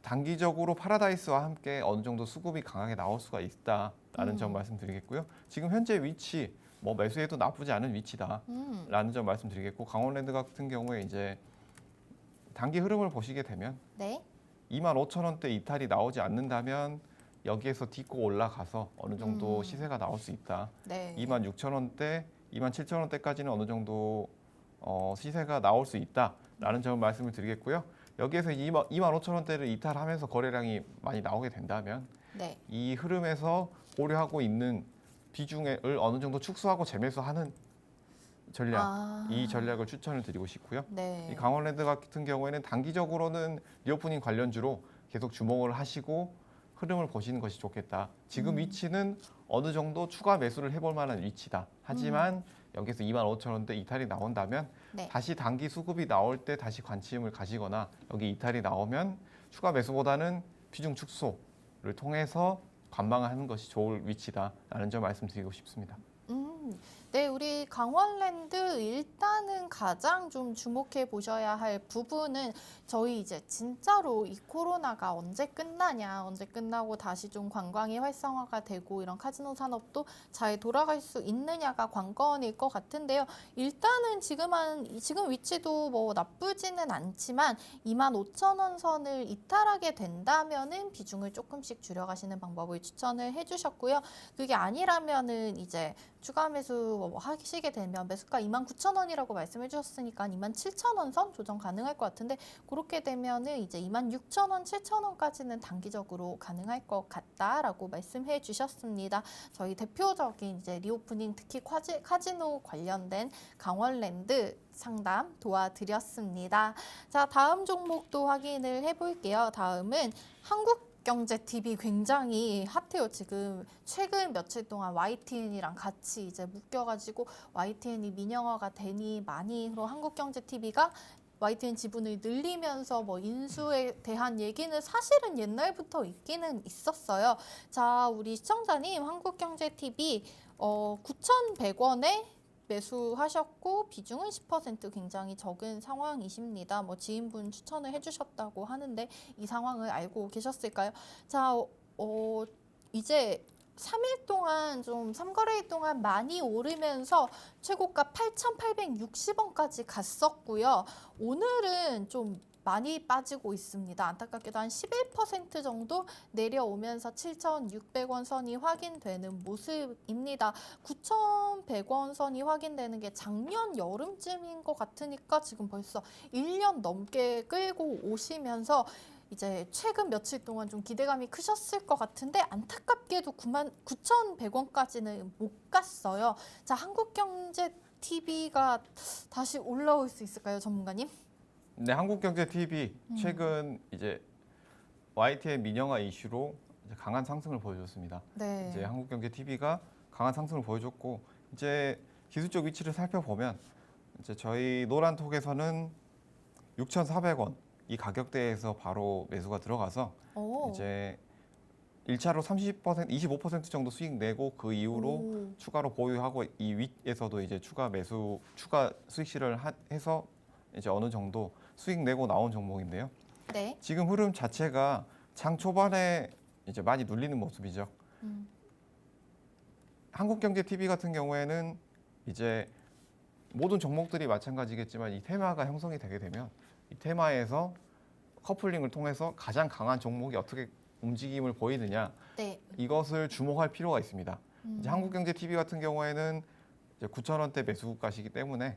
단기적으로 파라다이스와 함께 어느 정도 수급이 강하게 나올 수가 있다라는 점 말씀드리겠고요. 지금 현재 위치 뭐 매수해도 나쁘지 않은 위치다라는 점 말씀드리겠고 강원랜드 같은 경우에 이제 단기 흐름을 보시게 되면 네. 25,000원대 이탈이 나오지 않는다면 여기에서 딛고 올라가서 어느 정도 시세가 나올 수 있다. 네. 26,000원대, 27,000원대까지는 어느 정도 시세가 나올 수 있다라는 점을 말씀을 드리겠고요. 여기에서 25,000원대를 이탈하면서 거래량이 많이 나오게 된다면 네. 이 흐름에서 고려하고 있는 비중을 어느 정도 축소하고 재매수하는 전략, 이 전략을 추천을 드리고 싶고요. 네. 이 강원랜드 같은 경우에는 단기적으로는 리오프닝 관련주로 계속 주목을 하시고 흐름을 보시는 것이 좋겠다. 지금 위치는 어느 정도 추가 매수를 해볼 만한 위치다. 하지만 여기서 25,000원대 이탈이 나온다면 네. 다시 단기 수급이 나올 때 다시 관심을 가지거나 여기 이탈이 나오면 추가 매수보다는 비중 축소를 통해서 관망하는 것이 좋을 위치다라는 점 말씀드리고 싶습니다. 네, 우리 강원랜드 일단은 가장 좀 주목해 보셔야 할 부분은 저희 이제 진짜로 이 코로나가 언제 끝나냐, 언제 끝나고 다시 좀 관광이 활성화가 되고 이런 카지노 산업도 잘 돌아갈 수 있느냐가 관건일 것 같은데요. 일단은 지금 위치도 뭐 나쁘지는 않지만 25,000원 선을 이탈하게 된다면은 비중을 조금씩 줄여가시는 방법을 추천을 해주셨고요. 그게 아니라면은 이제 추가 매수 하시게 되면 매수가 29,000원이라고 말씀해 주셨으니까 27,000원 선 조정 가능할 것 같은데 그렇게 되면은 이제 26,000원, 7,000원까지는 단기적으로 가능할 것 같다라고 말씀해 주셨습니다. 저희 대표적인 이제 리오프닝 특히 카지노 관련된 강원랜드 상담 도와드렸습니다. 자, 다음 종목도 확인을 해볼게요. 다음은 한국경제TV 굉장히 핫해요. 지금 최근 며칠 동안 YTN이랑 같이 이제 묶여가지고 YTN이 민영화가 되니 많이 그리고 한국경제TV가 YTN 지분을 늘리면서 뭐 인수에 대한 얘기는 사실은 옛날부터 있기는 있었어요. 자, 우리 시청자님 한국경제TV 9,100원에 매수하셨고 비중은 10% 굉장히 적은 상황이십니다. 뭐 지인분 추천을 해주셨다고 하는데 이 상황을 알고 계셨을까요? 자, 이제 3일 동안 좀 3거래일 동안 많이 오르면서 최고가 8,860원까지 갔었고요. 오늘은 좀 많이 빠지고 있습니다. 안타깝게도 한 11% 정도 내려오면서 7,600원 선이 확인되는 모습입니다. 9,100원 선이 확인되는 게 작년 여름쯤인 것 같으니까 지금 벌써 1년 넘게 끌고 오시면서 이제 최근 며칠 동안 좀 기대감이 크셨을 것 같은데 안타깝게도 9,100원까지는 못 갔어요. 자, 한국경제TV가 다시 올라올 수 있을까요, 전문가님? 네, 한국경제TV 최근 이제 YTN 민영화 이슈로 이제 강한 상승을 보여줬습니다. 네. 이제 한국경제TV가 강한 상승을 보여줬고 이제 기술적 위치를 살펴보면 이제 저희 노란톡에서는 6,400원 이 가격대에서 바로 매수가 들어가서 이제 1차로 30%, 25% 정도 수익 내고 그 이후로 추가로 보유하고 이 위에서도 이제 추가 수익 실현을 해서 이제 어느 정도 수익 내고 나온 종목인데요. 네. 지금 흐름 자체가 장 초반에 이제 많이 눌리는 모습이죠. 한국경제TV 같은 경우에는 이제 모든 종목들이 마찬가지겠지만 이 테마가 형성이 되게 되면 이 테마에서 커플링을 통해서 가장 강한 종목이 어떻게 움직임을 보이느냐 네. 이것을 주목할 필요가 있습니다. 이제 한국경제TV 같은 경우에는 이제 9,000원대 매수가시기 때문에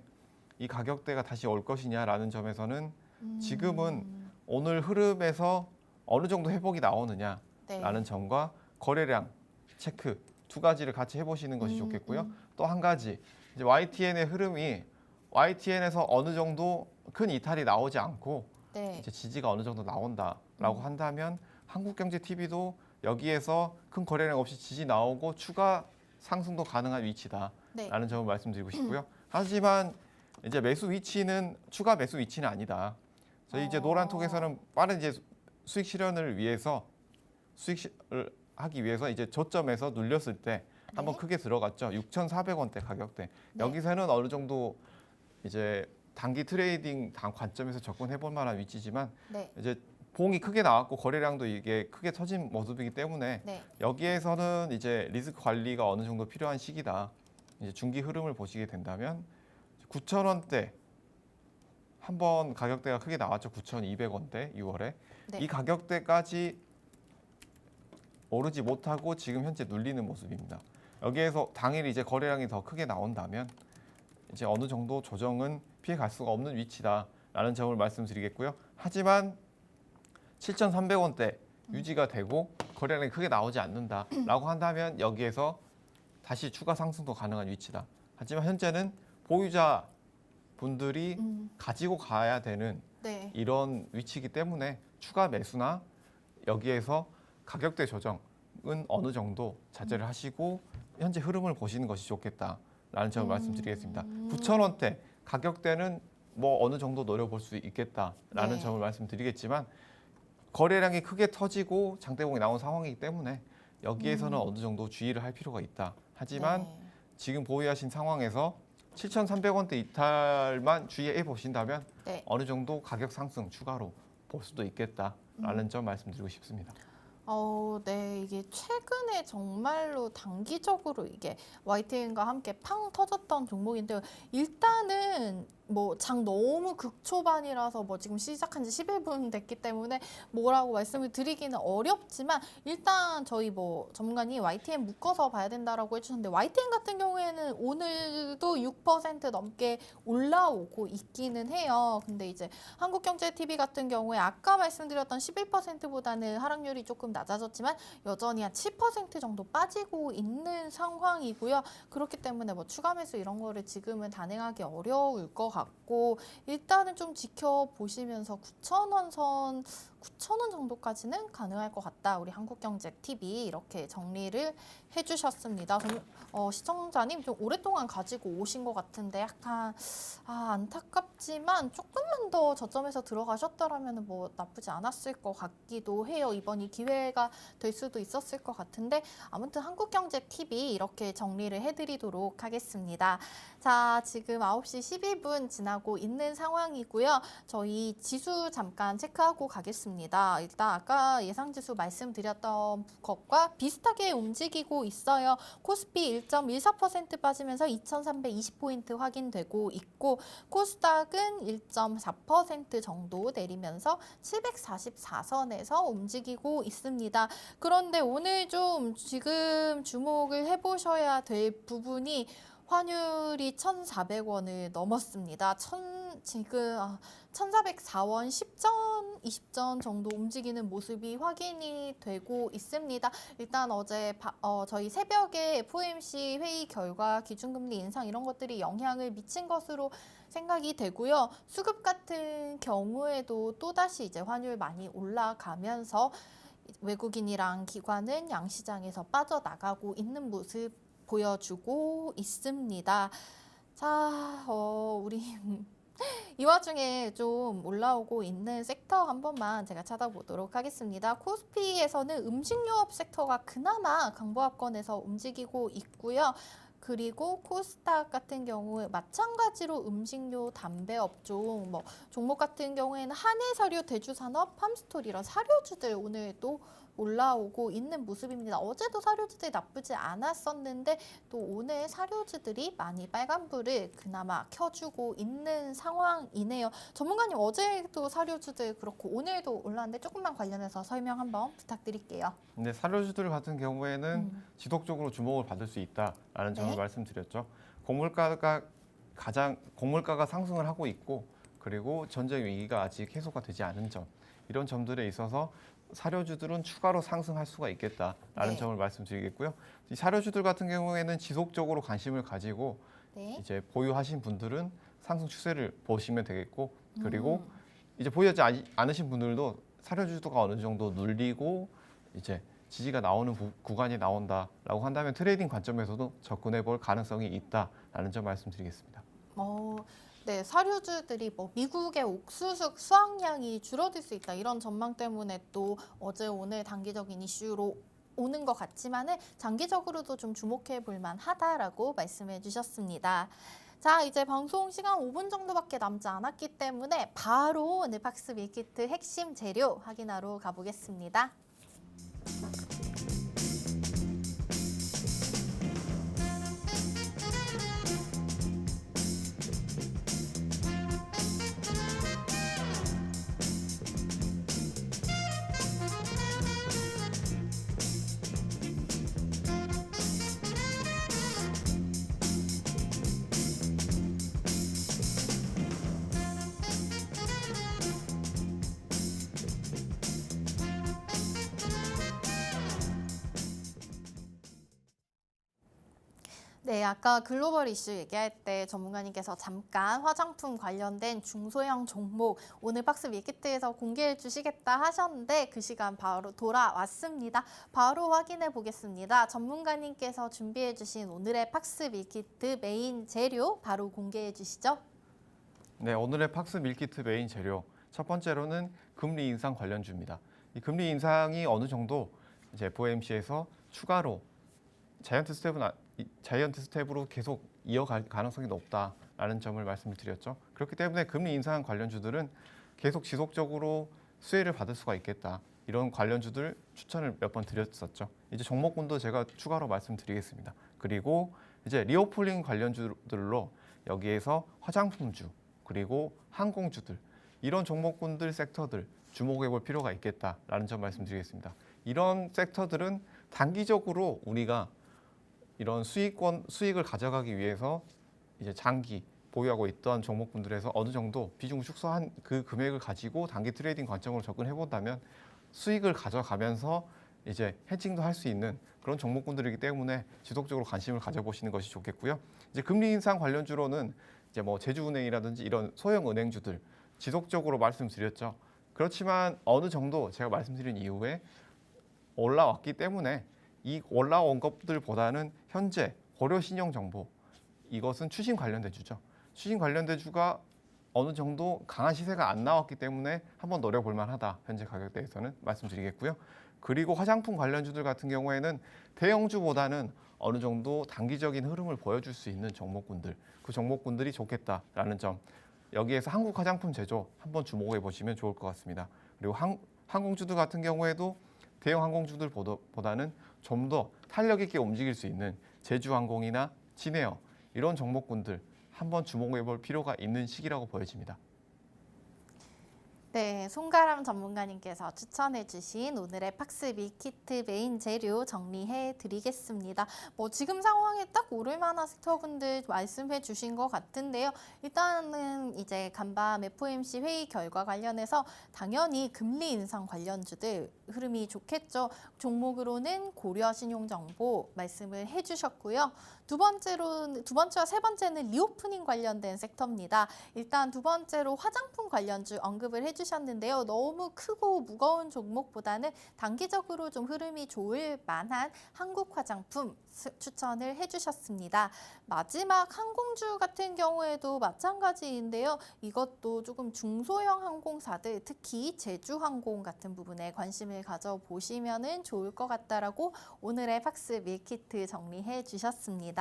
이 가격대가 다시 올 것이냐라는 점에서는 지금은 오늘 흐름에서 어느 정도 회복이 나오느냐라는 네. 점과 거래량 체크 두 가지를 같이 해보시는 것이 좋겠고요. 또 한 가지 이제 YTN의 흐름이 YTN에서 어느 정도 큰 이탈이 나오지 않고 네. 이제 지지가 어느 정도 나온다라고 한다면 한국경제TV도 여기에서 큰 거래량 없이 지지 나오고 추가 상승도 가능한 위치다라는 네. 점을 말씀드리고 싶고요. 하지만 이제 매수 위치는 추가 매수 위치는 아니다. 저희 이제 노란톡에서는 빠른 이제 수익 실현을 위해서 수익을 하기 위해서 이제 저점에서 눌렸을 때 한번 네. 크게 들어갔죠. 6,400원대 가격대. 네. 여기서는 어느 정도 이제 단기 트레이딩 관점에서 접근해 볼 만한 위치지만 네. 이제 봉이 크게 나왔고 거래량도 이게 크게 터진 모습이기 때문에 네. 여기에서는 이제 리스크 관리가 어느 정도 필요한 시기다. 이제 중기 흐름을 보시게 된다면 9,000원대 한번 가격대가 크게 나왔죠. 9,200원대 6월에 네. 이 가격대까지 오르지 못하고 지금 현재 눌리는 모습입니다. 여기에서 당일 이제 거래량이 더 크게 나온다면 이제 어느 정도 조정은 피해 갈 수가 없는 위치다라는 점을 말씀드리겠고요. 하지만 7,300원대 유지가 되고 거래량이 크게 나오지 않는다라고 한다면 여기에서 다시 추가 상승도 가능한 위치다. 하지만 현재는 보유자 분들이 가지고 가야 되는 네. 이런 위치이기 때문에 추가 매수나 여기에서 가격대 조정은 어느 정도 자제를 하시고 현재 흐름을 보시는 것이 좋겠다라는 점을 말씀드리겠습니다. 9,000원대 가격대는 뭐 어느 정도 노려볼 수 있겠다라는 네. 점을 말씀드리겠지만 거래량이 크게 터지고 장대봉이 나온 상황이기 때문에 여기에서는 어느 정도 주의를 할 필요가 있다. 하지만 네. 지금 보유하신 상황에서 7,300원대 이탈만 주의해 보신다면 네. 어느 정도 가격 상승 추가로 볼 수도 있겠다라는 점 말씀드리고 싶습니다. 네. 이게 최근에 정말로 단기적으로 이게 YTN과 함께 팡 터졌던 종목인데요. 일단은 뭐 장 너무 극초반이라서 뭐 지금 시작한 지 11분 됐기 때문에 뭐라고 말씀을 드리기는 어렵지만 일단 저희 뭐 전문가님 YTN 묶어서 봐야 된다라고 해주셨는데 YTN 같은 경우에는 오늘도 6% 넘게 올라오고 있기는 해요. 근데 이제 한국경제TV 같은 경우에 아까 말씀드렸던 11%보다는 하락률이 조금 낮아졌지만 여전히 한 7% 정도 빠지고 있는 상황이고요. 그렇기 때문에 뭐 추가 매수 이런 거를 지금은 단행하기 어려울 것 같고 일단은 좀 지켜보시면서 9,000원 선 9,000원 정도까지는 가능할 것 같다. 우리 한국경제TV 이렇게 정리를 해주셨습니다. 시청자님 좀 오랫동안 가지고 오신 것 같은데 약간 안타깝지만 조금만 더 저점에서 들어가셨더라면 뭐 나쁘지 않았을 것 같기도 해요. 이번이 기회가 될 수도 있었을 것 같은데 아무튼 한국경제TV 이렇게 정리를 해드리도록 하겠습니다. 자, 지금 9시 12분 지나고 있는 상황이고요. 저희 지수 잠깐 체크하고 가겠습니다. 일단 아까 예상지수 말씀드렸던 것과 비슷하게 움직이고 있어요. 코스피 1.14% 빠지면서 2,320포인트 확인되고 있고 코스닥은 1.4% 정도 내리면서 744선에서 움직이고 있습니다. 그런데 오늘 좀 지금 주목을 해보셔야 될 부분이 환율이 1,400원을 넘었습니다. 지금 1,404원 10전, 20전 정도 움직이는 모습이 확인이 되고 있습니다. 일단 어제 저희 새벽에 FOMC 회의 결과 기준금리 인상 이런 것들이 영향을 미친 것으로 생각이 되고요. 수급 같은 경우에도 또다시 이제 환율 많이 올라가면서 외국인이랑 기관은 양시장에서 빠져나가고 있는 모습 보여주고 있습니다. 자, 우리 이 와중에 좀 올라오고 있는 섹터 한 번만 제가 찾아보도록 하겠습니다. 코스피에서는 음식료업 섹터가 그나마 강보합권에서 움직이고 있고요. 그리고 코스닥 같은 경우에 마찬가지로 음식료, 담배업종, 뭐 종목 같은 경우에는 한해사료, 대주산업, 팜스토리 이런 사료주들 오늘 또 올라오고 있는 모습입니다. 어제도 사료주들이 나쁘지 않았었는데 또 오늘 사료주들이 많이 빨간불을 그나마 켜주고 있는 상황이네요. 전문가님 어제도 사료주들 그렇고 오늘도 올랐는데 조금만 관련해서 설명 한번 부탁드릴게요. 근데 사료주들 같은 경우에는 지속적으로 주목을 받을 수 있다라는 점을 네. 말씀드렸죠. 곡물가가 상승을 하고 있고 그리고 전쟁 위기가 아직 해소가 되지 않은 점 이런 점들에 있어서 사료주들은 추가로 상승할 수가 있겠다라는 네. 점을 말씀드리겠고요. 이 사료주들 같은 경우에는 지속적으로 관심을 가지고 네. 이제 보유하신 분들은 상승 추세를 보시면 되겠고 그리고 이제 보이지 않으신 분들도 사료주도가 어느 정도 눌리고 이제 지지가 나오는 구간이 나온다라고 한다면 트레이딩 관점에서도 접근해 볼 가능성이 있다라는 점 말씀드리겠습니다. 네, 사료주들이 뭐 미국의 옥수수 수확량이 줄어들 수 있다 이런 전망 때문에 또 어제 오늘 단기적인 이슈로 오는 것 같지만은 장기적으로도 좀 주목해 볼 만하다라고 말씀해 주셨습니다. 자, 이제 방송 시간 5분 정도밖에 남지 않았기 때문에 바로 오늘 팍스 밀키트 핵심 재료 확인하러 가보겠습니다. 네, 아까 글로벌 이슈 얘기할 때 전문가님께서 잠깐 화장품 관련된 중소형 종목 오늘 박스 밀키트에서 공개해 주시겠다 하셨는데 그 시간 바로 돌아왔습니다. 바로 확인해 보겠습니다. 전문가님께서 준비해 주신 오늘의 박스 밀키트 메인 재료 바로 공개해 주시죠. 네, 오늘의 팍스 밀키트 메인 재료 첫 번째로는 금리 인상 관련주입니다. 이 금리 인상이 어느 정도 이제 FOMC에서 추가로 자이언트 스텝으로 계속 이어갈 가능성이 높다라는 점을 말씀을 드렸죠. 그렇기 때문에 금리 인상 관련주들은 계속 지속적으로 수혜를 받을 수가 있겠다. 이런 관련주들 추천을 몇 번 드렸었죠. 이제 종목군도 제가 추가로 말씀드리겠습니다. 그리고 이제 리오폴링 관련주들로 여기에서 화장품주 그리고 항공주들 이런 종목군들 섹터들 주목해 볼 필요가 있겠다라는 점 말씀드리겠습니다. 이런 섹터들은 단기적으로 우리가 이런 수익을 가져가기 위해서 이제 장기 보유하고 있던 종목군들에서 어느 정도 비중 축소한 그 금액을 가지고 단기 트레이딩 관점으로 접근해 본다면 수익을 가져가면서 이제 해칭도 할 수 있는 그런 종목군들이기 때문에 지속적으로 관심을 가져보시는 것이 좋겠고요. 이제 금리 인상 관련주로는 이제 뭐 제주은행이라든지 이런 소형 은행주들 지속적으로 말씀드렸죠. 그렇지만 어느 정도 제가 말씀드린 이후에 올라왔기 때문에 이 올라온 것들보다는 현재 고려 신용 정보 이것은 추심 관련된 주죠. 추심 관련된 주가 어느 정도 강한 시세가 안 나왔기 때문에 한번 노려볼 만하다. 현재 가격대에서는 말씀드리겠고요. 그리고 화장품 관련주들 같은 경우에는 대형주보다는 어느 정도 단기적인 흐름을 보여줄 수 있는 종목군들 그 종목군들이 좋겠다라는 점 여기에서 한국 화장품 제조 한번 주목해 보시면 좋을 것 같습니다. 그리고 항공주들 같은 경우에도 대형 항공주들보다는 좀 더 탄력 있게 움직일 수 있는 제주항공이나 진에어 이런 종목군들 한번 주목해 볼 필요가 있는 시기라고 보여집니다. 네, 송가람 전문가님께서 추천해 주신 오늘의 팍스 밀키트 메인 재료 정리해 드리겠습니다. 뭐 지금 상황에 딱 오를 만한 섹터분들 말씀해 주신 것 같은데요. 일단은 이제 간밤 FOMC 회의 결과 관련해서 당연히 금리 인상 관련주들 흐름이 좋겠죠. 종목으로는 고려 신용정보 말씀을 해 주셨고요. 두 번째와 세 번째는 리오프닝 관련된 섹터입니다. 일단 두 번째로 화장품 관련주 언급을 해주셨는데요. 너무 크고 무거운 종목보다는 단기적으로 좀 흐름이 좋을 만한 한국 화장품 추천을 해주셨습니다. 마지막 항공주 같은 경우에도 마찬가지인데요. 이것도 조금 중소형 항공사들 특히 제주항공 같은 부분에 관심을 가져보시면 좋을 것 같다라고 오늘의 팍스 밀키트 정리해 주셨습니다.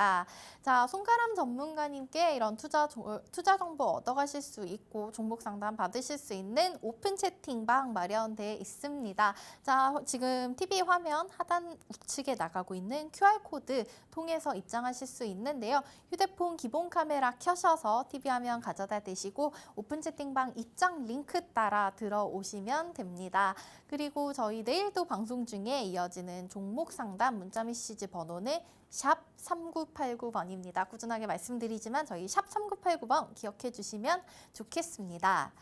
자, 송가람 전문가님께 이런 투자 정보 얻어가실 수 있고 종목 상담 받으실 수 있는 오픈 채팅방 마련되어 있습니다. 자, 지금 TV 화면 하단 우측에 나가고 있는 QR코드 통해서 입장하실 수 있는데요. 휴대폰 기본 카메라 켜셔서 TV 화면 가져다 대시고 오픈 채팅방 입장 링크 따라 들어오시면 됩니다. 그리고 저희 내일도 방송 중에 이어지는 종목 상담 문자 메시지 번호는 샵 3989번입니다. 꾸준하게 말씀드리지만 저희 샵 3989번 기억해 주시면 좋겠습니다.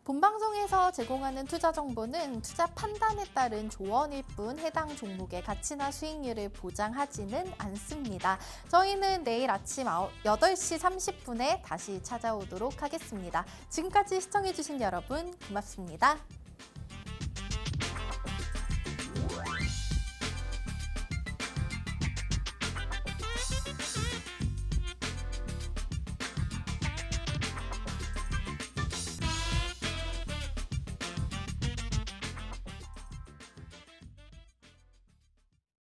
본방송에서 제공하는 투자 정보는 투자 판단에 따른 조언일 뿐 해당 종목의 가치나 수익률을 보장하지는 않습니다. 저희는 내일 아침 8시 30분에 다시 찾아오도록 하겠습니다. 지금까지 시청해주신 여러분 고맙습니다.